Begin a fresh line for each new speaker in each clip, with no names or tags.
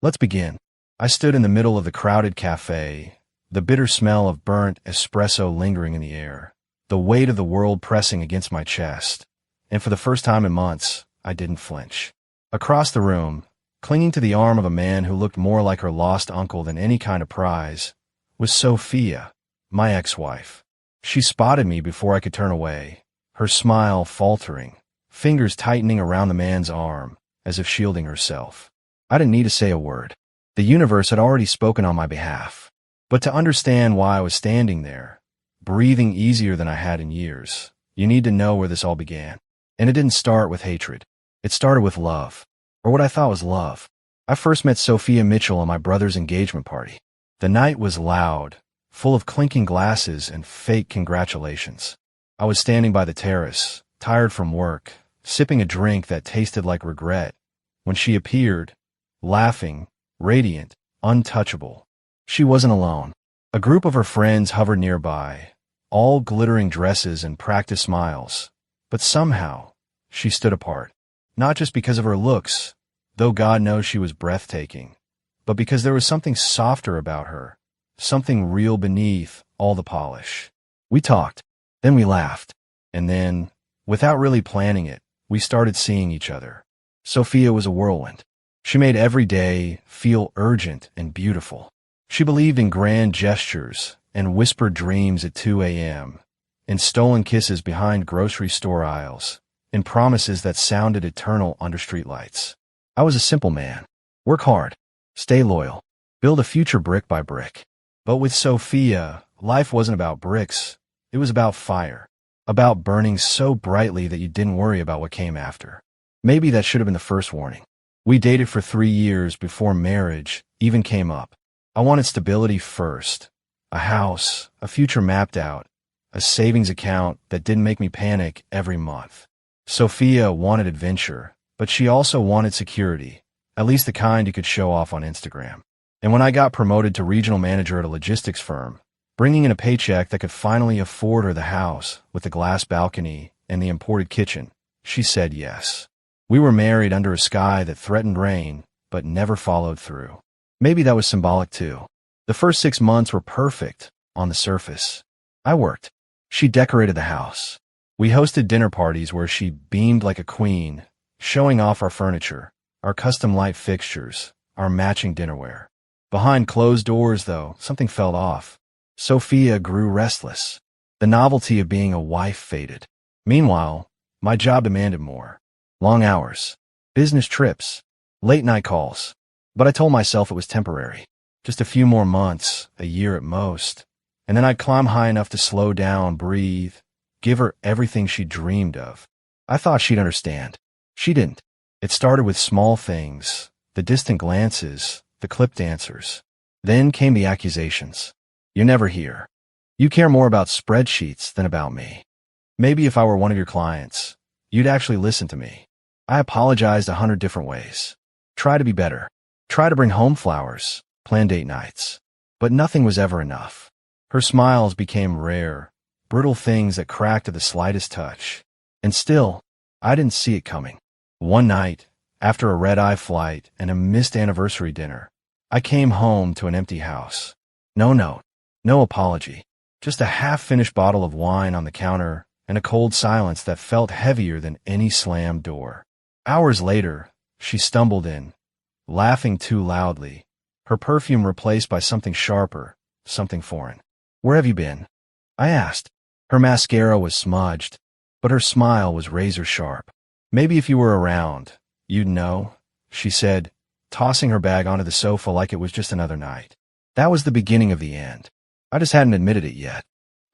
Let's begin. I stood in the middle of the crowded cafe, the bitter smell of burnt espresso lingering in the air, the weight of the world pressing against my chest, and for the first time in months, I didn't flinch. Across the room, clinging to the arm of a man who looked more like her lost uncle than any kind of prize, was Sophia, my ex-wife. She spotted me before I could turn away, her smile faltering, fingers tightening around the man's arm, as if shielding herself. I didn't need to say a word. The universe had already spoken on my behalf. But to understand why I was standing there, breathing easier than I had in years, you need to know where this all began. And it didn't start with hatred. It started with love, or what I thought was love. I first met Sophia Mitchell at my brother's engagement party. The night was loud, full of clinking glasses and fake congratulations. I was standing by the terrace, tired from work, sipping a drink that tasted like regret, when she appeared, laughing, radiant, untouchable. She wasn't alone. A group of her friends hovered nearby, all glittering dresses and practiced smiles. But somehow, she stood apart. Not just because of her looks, though God knows she was breathtaking, but because there was something softer about her, something real beneath all the polish. We talked, then we laughed, and then, without really planning it, we started seeing each other. Sophia was a whirlwind. She made every day feel urgent and beautiful. She believed in grand gestures and whispered dreams at 2 a.m., in stolen kisses behind grocery store aisles, in promises that sounded eternal under streetlights. I was a simple man. Work hard, stay loyal, build a future brick by brick. But with Sophia, life wasn't about bricks. It was about fire, about burning so brightly that you didn't worry about what came after. Maybe that should have been the first warning. We dated for 3 years before marriage even came up. I wanted stability first. A house, a future mapped out, a savings account that didn't make me panic every month. Sophia wanted adventure, but she also wanted security, at least the kind you could show off on Instagram. And when I got promoted to regional manager at a logistics firm, bringing in a paycheck that could finally afford her the house with the glass balcony and the imported kitchen, she said yes. We were married under a sky that threatened rain, but never followed through. Maybe that was symbolic too. The first 6 months were perfect on the surface. I worked. She decorated the house. We hosted dinner parties where she beamed like a queen, showing off our furniture, our custom light fixtures, our matching dinnerware. Behind closed doors, though, something felt off. Sophia grew restless. The novelty of being a wife faded. Meanwhile, my job demanded more. Long hours, business trips, late-night calls. But I told myself it was temporary. Just a few more months, a year at most. And then I'd climb high enough to slow down, breathe, give her everything she dreamed of. I thought she'd understand. She didn't. It started with small things, the distant glances, the clipped answers. Then came the accusations. You're never here. You care more about spreadsheets than about me. Maybe if I were one of your clients, you'd actually listen to me. I apologized 100 different ways. Try to be better. Try to bring home flowers, plan date nights. But nothing was ever enough. Her smiles became rare, brittle things that cracked at the slightest touch. And still, I didn't see it coming. One night, after a red-eye flight and a missed anniversary dinner, I came home to an empty house. No note, no apology, just a half-finished bottle of wine on the counter and a cold silence that felt heavier than any slammed door. Hours later, she stumbled in, laughing too loudly, her perfume replaced by something sharper, something foreign. Where have you been? I asked. Her mascara was smudged, but her smile was razor sharp. Maybe if you were around, you'd know, she said, tossing her bag onto the sofa like it was just another night. That was the beginning of the end. I just hadn't admitted it yet.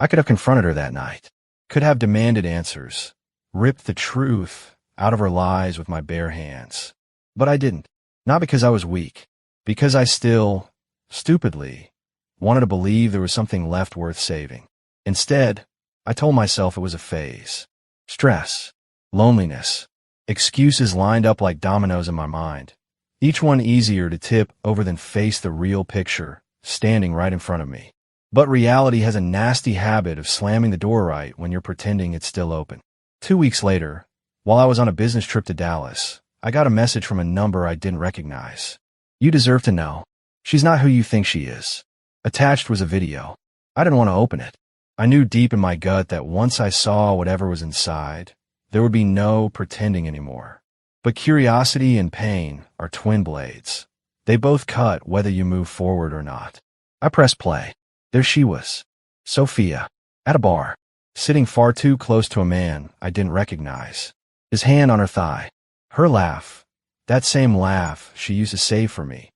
I could have confronted her that night, could have demanded answers, ripped the truth out of her lies with my bare hands. But I didn't. Not because I was weak, because I still, stupidly, wanted to believe there was something left worth saving. Instead, I told myself it was a phase. Stress, loneliness, excuses lined up like dominoes in my mind, each one easier to tip over than face the real picture standing right in front of me. But reality has a nasty habit of slamming the door right when you're pretending it's still open. 2 weeks later, while I was on a business trip to Dallas, I got a message from a number I didn't recognize. You deserve to know. She's not who you think she is. Attached was a video. I didn't want to open it. I knew deep in my gut that once I saw whatever was inside, there would be no pretending anymore. But curiosity and pain are twin blades. They both cut whether you move forward or not. I pressed play. There she was. Sophia. At a bar. Sitting far too close to a man I didn't recognize. His hand on her thigh. Her laugh. That same laugh she used to save for me.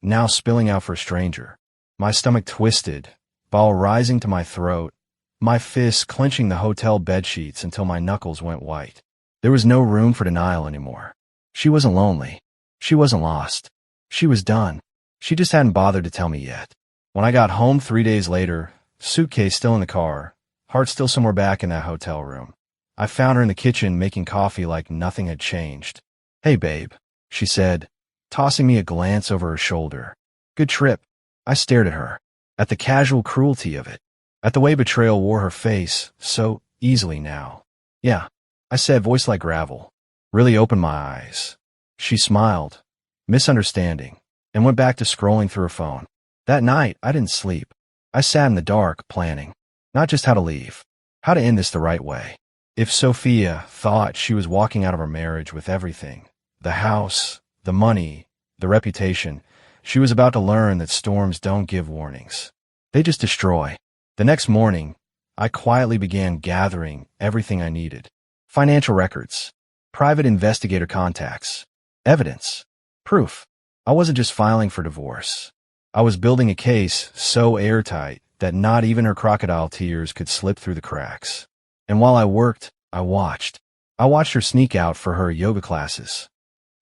Now spilling out for a stranger. My stomach twisted, bile rising to my throat, my fists clenching the hotel bedsheets until my knuckles went white. There was no room for denial anymore. She wasn't lonely. She wasn't lost. She was done. She just hadn't bothered to tell me yet. When I got home 3 days later, suitcase still in the car, heart still somewhere back in that hotel room, I found her in the kitchen making coffee like nothing had changed. "Hey, babe," she said, tossing me a glance over her shoulder. "Good trip." I stared at her, at the casual cruelty of it, at the way betrayal wore her face so easily now. "Yeah," I said, voice like gravel. Really opened my eyes. She smiled, misunderstanding, and went back to scrolling through her phone. That night, I didn't sleep. I sat in the dark, planning, not just how to leave, how to end this the right way. If Sophia thought she was walking out of her marriage with everything, the house, the money, the reputation, she was about to learn that storms don't give warnings. They just destroy. The next morning, I quietly began gathering everything I needed. Financial records, private investigator contacts, evidence, proof. I wasn't just filing for divorce. I was building a case so airtight that not even her crocodile tears could slip through the cracks. And while I worked, I watched. I watched her sneak out for her yoga classes.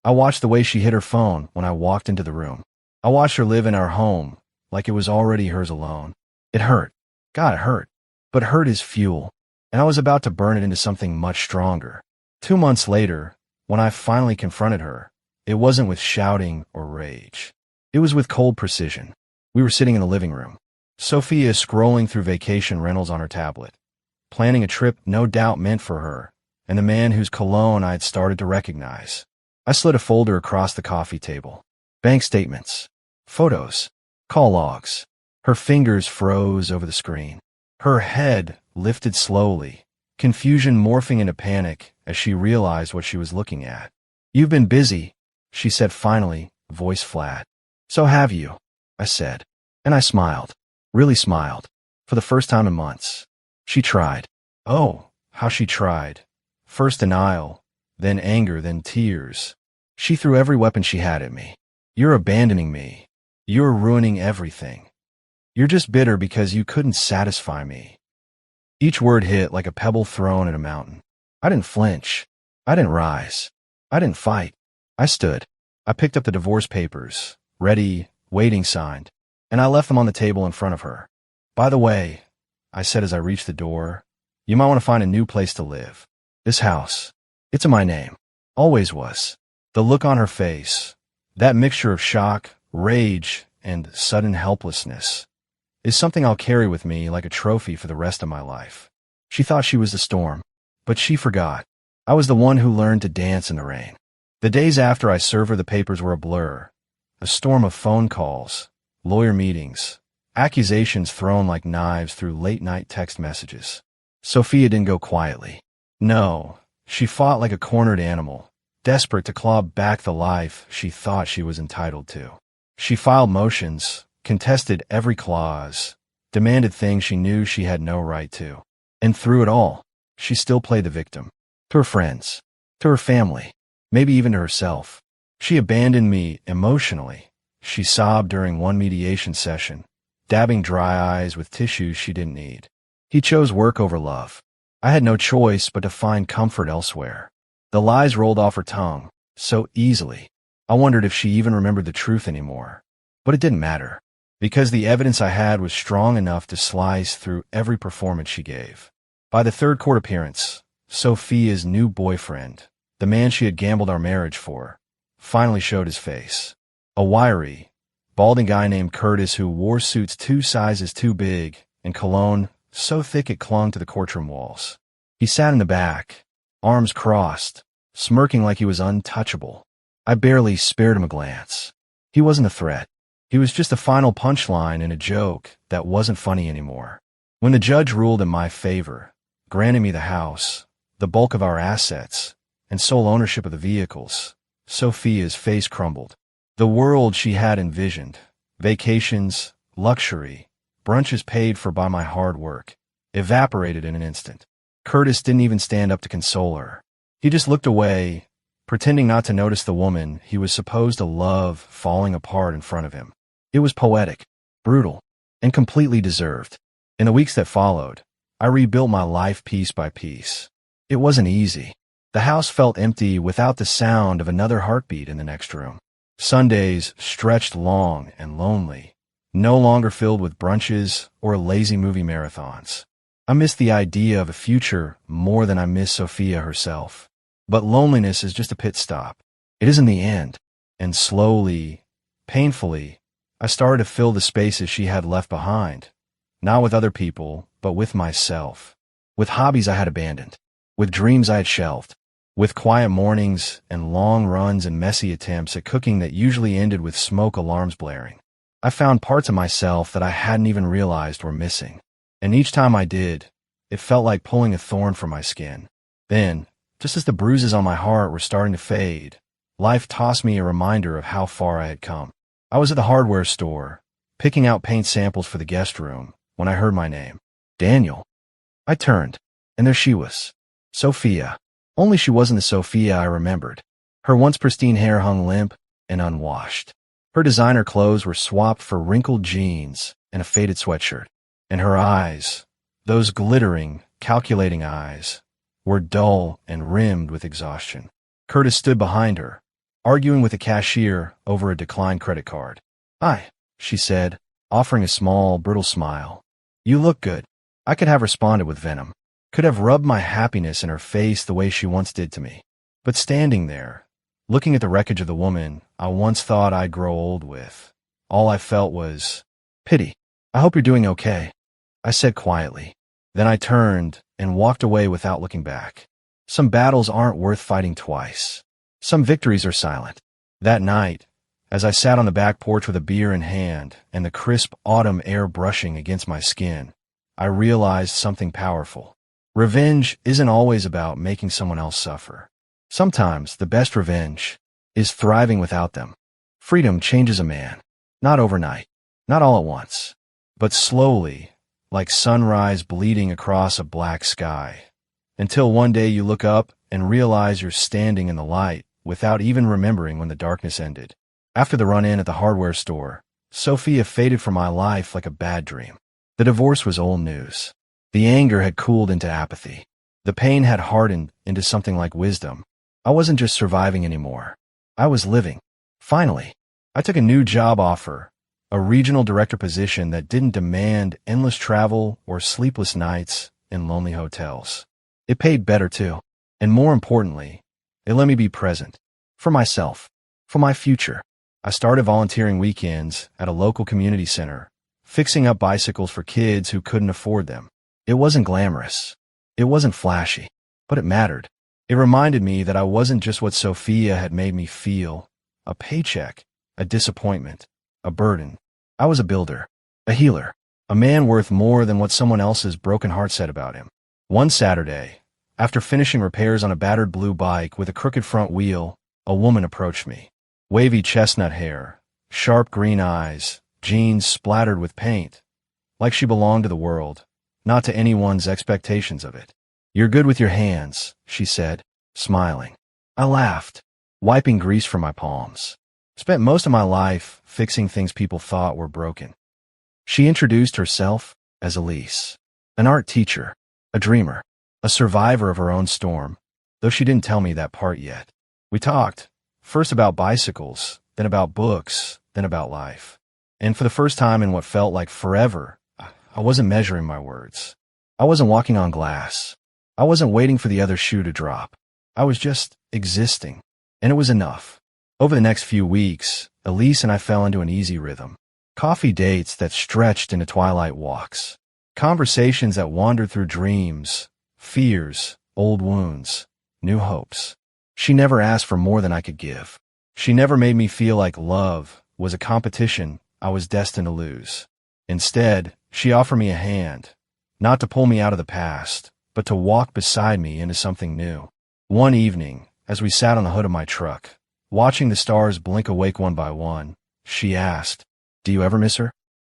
I watched the way she hid her phone when I walked into the room. I watched her live in our home like it was already hers alone. It hurt. God, it hurt. But hurt is fuel, and I was about to burn it into something much stronger. 2 months later, when I finally confronted her, it wasn't with shouting or rage. It was with cold precision. We were sitting in the living room. Sophia scrolling through vacation rentals on her tablet, planning a trip no doubt meant for her, and the man whose cologne I had started to recognize. I slid a folder across the coffee table. Bank statements, photos, call logs. Her fingers froze over the screen. Her head lifted slowly, confusion morphing into panic as she realized what she was looking at. "You've been busy," she said finally, voice flat. "So have you," I said. And I smiled, really smiled, for the first time in months. She tried. Oh, how she tried. First denial, then anger, then tears. She threw every weapon she had at me. "You're abandoning me. You're ruining everything. You're just bitter because you couldn't satisfy me." Each word hit like a pebble thrown at a mountain. I didn't flinch. I didn't rise. I didn't fight. I stood. I picked up the divorce papers, ready, waiting signed, and I left them on the table in front of her. "By the way," I said as I reached the door, "you might want to find a new place to live. This house, it's in my name. Always was." The look on her face, that mixture of shock, rage, and sudden helplessness, is something I'll carry with me like a trophy for the rest of my life. She thought she was the storm, but she forgot. I was the one who learned to dance in the rain. The days after I served her the papers were a blur, a storm of phone calls, lawyer meetings, accusations thrown like knives through late-night text messages. Sophia didn't go quietly. No, she fought like a cornered animal, desperate to claw back the life she thought she was entitled to. She filed motions, contested every clause, demanded things she knew she had no right to. And through it all, she still played the victim. To her friends, to her family, maybe even to herself. She abandoned me emotionally. She sobbed during one mediation session, dabbing dry eyes with tissues she didn't need. He chose work over love. I had no choice but to find comfort elsewhere. The lies rolled off her tongue so easily. I wondered if she even remembered the truth anymore. But it didn't matter, because the evidence I had was strong enough to slice through every performance she gave. By the third court appearance, Sophia's new boyfriend, the man she had gambled our marriage for, finally showed his face. A wiry, balding guy named Curtis who wore suits 2 sizes too big and cologne so thick it clung to the courtroom walls. He sat in the back, arms crossed, smirking like he was untouchable. I barely spared him a glance. He wasn't a threat. He was just a final punchline in a joke that wasn't funny anymore. When the judge ruled in my favor, granting me the house, the bulk of our assets, and sole ownership of the vehicles, Sophia's face crumbled. The world she had envisioned, vacations, luxury, brunches paid for by my hard work, evaporated in an instant. Curtis didn't even stand up to console her. He just looked away, pretending not to notice the woman he was supposed to love falling apart in front of him. It was poetic, brutal, and completely deserved. In the weeks that followed, I rebuilt my life piece by piece. It wasn't easy. The house felt empty without the sound of another heartbeat in the next room. Sundays stretched long and lonely, no longer filled with brunches or lazy movie marathons. I missed the idea of a future more than I missed Sophia herself. But loneliness is just a pit stop. It isn't the end. And slowly, painfully, I started to fill the spaces she had left behind. Not with other people, but with myself. With hobbies I had abandoned. With dreams I had shelved. With quiet mornings and long runs and messy attempts at cooking that usually ended with smoke alarms blaring. I found parts of myself that I hadn't even realized were missing. And each time I did, it felt like pulling a thorn from my skin. Then, just as the bruises on my heart were starting to fade, life tossed me a reminder of how far I had come. I was at the hardware store, picking out paint samples for the guest room, when I heard my name. Daniel. I turned, and there she was. Sophia. Only she wasn't the Sophia I remembered. Her once pristine hair hung limp and unwashed. Her designer clothes were swapped for wrinkled jeans and a faded sweatshirt. And her eyes, those glittering, calculating eyes, were dull and rimmed with exhaustion. Curtis stood behind her, arguing with the cashier over a declined credit card. "Hi," she said, offering a small, brittle smile. "You look good." I could have responded with venom, could have rubbed my happiness in her face the way she once did to me. But standing there, looking at the wreckage of the woman I once thought I'd grow old with, all I felt was pity. "I hope you're doing okay," I said quietly. Then I turned and walked away without looking back. Some battles aren't worth fighting twice. Some victories are silent. That night, as I sat on the back porch with a beer in hand and the crisp autumn air brushing against my skin, I realized something powerful. Revenge isn't always about making someone else suffer. Sometimes the best revenge is thriving without them. Freedom changes a man. Not overnight, not all at once, but slowly, like sunrise bleeding across a black sky, until one day you look up and realize you're standing in the light without even remembering when the darkness ended. After the run-in at the hardware store, Sophia faded from my life like a bad dream. The divorce was old news. The anger had cooled into apathy. The pain had hardened into something like wisdom. I wasn't just surviving anymore. I was living. Finally, I took a new job offer, a regional director position that didn't demand endless travel or sleepless nights in lonely hotels. It paid better too. And more importantly, it let me be present. For myself. For my future. I started volunteering weekends at a local community center, fixing up bicycles for kids who couldn't afford them. It wasn't glamorous. It wasn't flashy. But it mattered. It reminded me that I wasn't just what Sophia had made me feel. A paycheck. A disappointment. A burden. I was a builder. A healer. A man worth more than what someone else's broken heart said about him. One Saturday, after finishing repairs on a battered blue bike with a crooked front wheel, a woman approached me. Wavy chestnut hair, sharp green eyes, jeans splattered with paint, like she belonged to the world, not to anyone's expectations of it. "You're good with your hands," she said, smiling. I laughed, wiping grease from my palms. Spent most of my life fixing things people thought were broken. She introduced herself as Elise, an art teacher, a dreamer, a survivor of her own storm, though she didn't tell me that part yet. We talked, first about bicycles, then about books, then about life. And for the first time in what felt like forever, I wasn't measuring my words. I wasn't walking on glass. I wasn't waiting for the other shoe to drop. I was just existing, and it was enough. Over the next few weeks, Elise and I fell into an easy rhythm. Coffee dates that stretched into twilight walks. Conversations that wandered through dreams, fears, old wounds, new hopes. She never asked for more than I could give. She never made me feel like love was a competition I was destined to lose. Instead, she offered me a hand, not to pull me out of the past, but to walk beside me into something new. One evening, as we sat on the hood of my truck, watching the stars blink awake one by one, she asked, "Do you ever miss her?"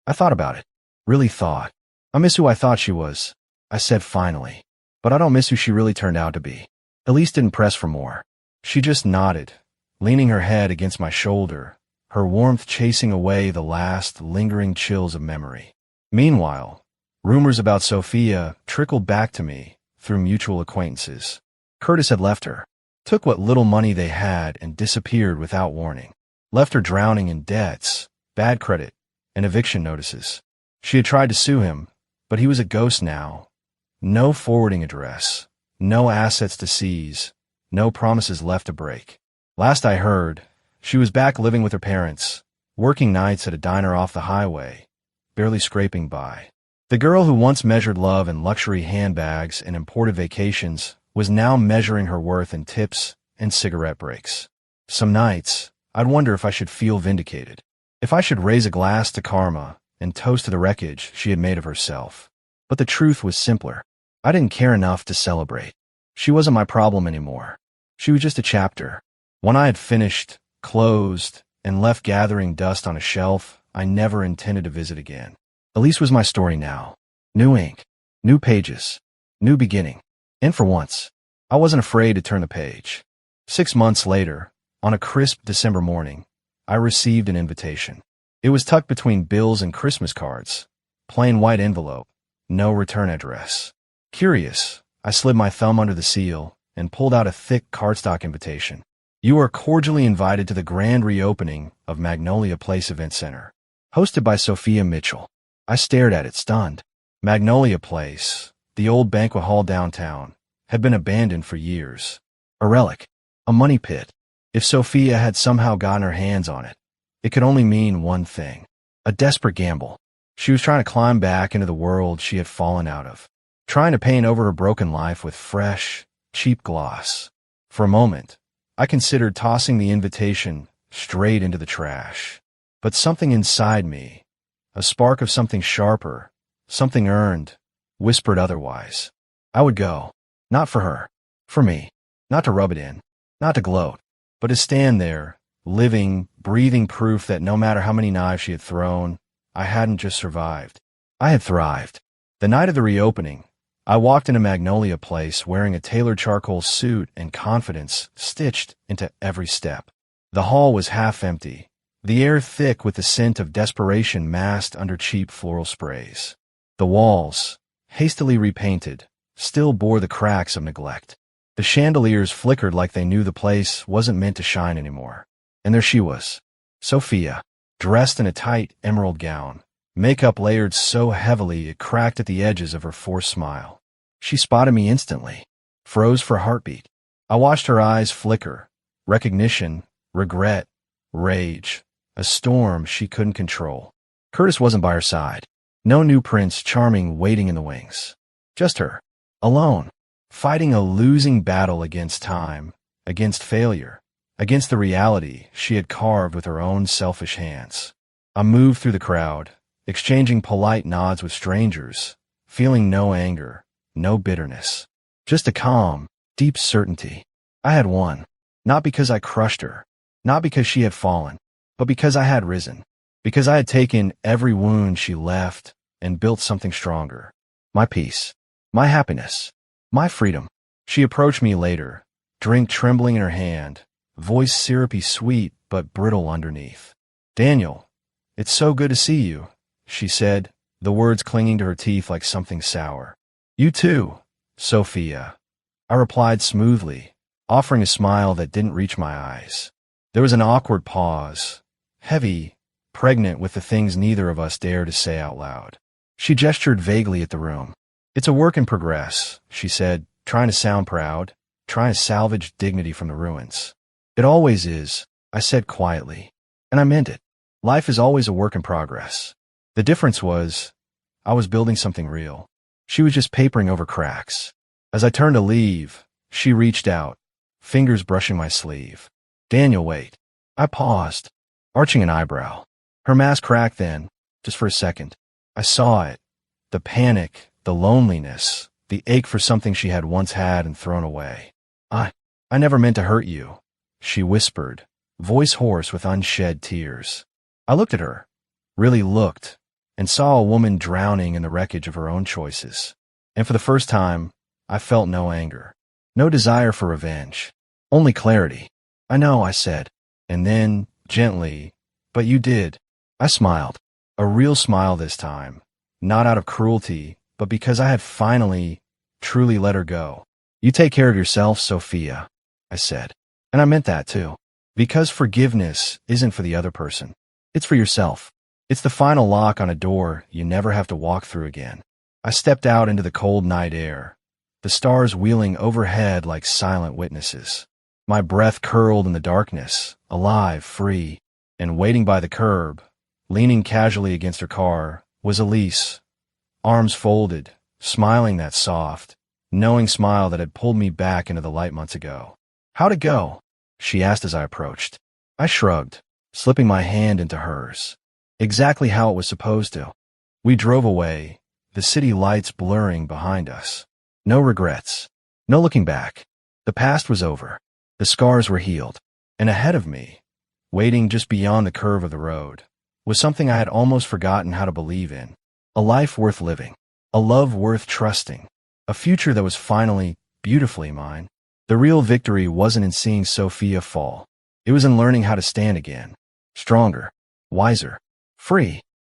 I thought about it. Really thought. "I miss who I thought she was," I said finally. "But I don't miss who she really turned out to be." At least didn't press for more. She just nodded, leaning her head against my shoulder, her warmth chasing away the last lingering chills of memory. Meanwhile, rumors about Sophia trickled back to me through mutual acquaintances. Curtis had left her, took what little money they had and disappeared without warning. Left her drowning in debts, bad credit, and eviction notices. She had tried to sue him, but he was a ghost now. No forwarding address, no assets to seize, no promises left to break. Last I heard, she was back living with her parents, working nights at a diner off the highway, barely scraping by. The girl who once measured love in luxury handbags and imported vacations was now measuring her worth in tips and cigarette breaks. Some nights, I'd wonder if I should feel vindicated, if I should raise a glass to karma and toast to the wreckage she had made of herself. But the truth was simpler. I didn't care enough to celebrate. She wasn't my problem anymore. She was just a chapter. When I had finished, closed, and left gathering dust on a shelf I never intended to visit again. Elise was my story now. New ink, new pages, new beginning. And for once, I wasn't afraid to turn the page. 6 months later, on a crisp December morning, I received an invitation. It was tucked between bills and Christmas cards. Plain white envelope, no return address. Curious, I slid my thumb under the seal and pulled out a thick cardstock invitation. "You are cordially invited to the grand reopening of Magnolia Place Event Center, hosted by Sophia Mitchell." I stared at it, stunned. Magnolia Place, the old banquet hall downtown, had been abandoned for years. A relic, a money pit. If Sophia had somehow gotten her hands on it, it could only mean one thing: a desperate gamble. She was trying to climb back into the world she had fallen out of, trying to paint over her broken life with fresh, cheap gloss. For a moment, I considered tossing the invitation straight into the trash. But something inside me, a spark of something sharper, something earned, whispered otherwise. I would go. Not for her. For me. Not to rub it in. Not to gloat. But to stand there, living, breathing proof that no matter how many knives she had thrown, I hadn't just survived. I had thrived. The night of the reopening, I walked into Magnolia Place wearing a tailored charcoal suit and confidence stitched into every step. The hall was half empty, the air thick with the scent of desperation masked under cheap floral sprays. The walls, hastily repainted, still bore the cracks of neglect. The chandeliers flickered like they knew the place wasn't meant to shine anymore. And there she was, Sophia, dressed in a tight emerald gown, makeup layered so heavily it cracked at the edges of her forced smile. She spotted me instantly, froze for heartbeat. I watched her eyes flicker, recognition, regret, rage, a storm she couldn't control. Curtis wasn't by her side. No new Prince Charming waiting in the wings. Just her, alone, fighting a losing battle against time, against failure, against the reality she had carved with her own selfish hands. I moved through the crowd, exchanging polite nods with strangers, feeling no anger, no bitterness, just a calm, deep certainty. I had won, not because I crushed her, not because she had fallen, but because I had risen, because I had taken every wound she left and built something stronger. My peace, my happiness, my freedom. She approached me later, drink trembling in her hand, voice syrupy sweet but brittle underneath. "Daniel, it's so good to see you," she said, the words clinging to her teeth like something sour. "You too, Sophia," I replied smoothly, offering a smile that didn't reach my eyes. There was an awkward pause, heavy, pregnant with the things neither of us dared to say out loud. She gestured vaguely at the room. "It's a work in progress," she said, trying to sound proud, trying to salvage dignity from the ruins. "It always is," I said quietly, and I meant it. Life is always a work in progress. The difference was, I was building something real. She was just papering over cracks. As I turned to leave, she reached out, fingers brushing my sleeve. "Daniel, wait." I paused. arching an eyebrow. Her mask cracked then, just for a second. I saw it. The panic, the loneliness, the ache for something she had once had and thrown away. I never meant to hurt you, she whispered, voice hoarse with unshed tears. I looked at her, really looked, and saw a woman drowning in the wreckage of her own choices. And for the first time, I felt no anger, no desire for revenge, only clarity. I know, I said, and then, gently, but you did. I smiled, a real smile this time, not out of cruelty, but because I had finally, truly let her go. You take care of yourself, Sophia, I said. And I meant that too. Because forgiveness isn't for the other person. It's for yourself. It's the final lock on a door you never have to walk through again. I stepped out into the cold night air, the stars wheeling overhead like silent witnesses. My breath curled in the darkness, alive, free, and waiting by the curb, leaning casually against her car, was Elise, arms folded, smiling that soft, knowing smile that had pulled me back into the light months ago. How'd it go? She asked as I approached. I shrugged, slipping my hand into hers. Exactly how it was supposed to. We drove away, the city lights blurring behind us. No regrets. No looking back. The past was over. The scars were healed. And ahead of me, waiting just beyond the curve of the road, was something I had almost forgotten how to believe in. A life worth living. A love worth trusting. A future that was finally, beautifully mine. The real victory wasn't in seeing Sophia fall. It was in learning how to stand again. Stronger. Wiser. Free.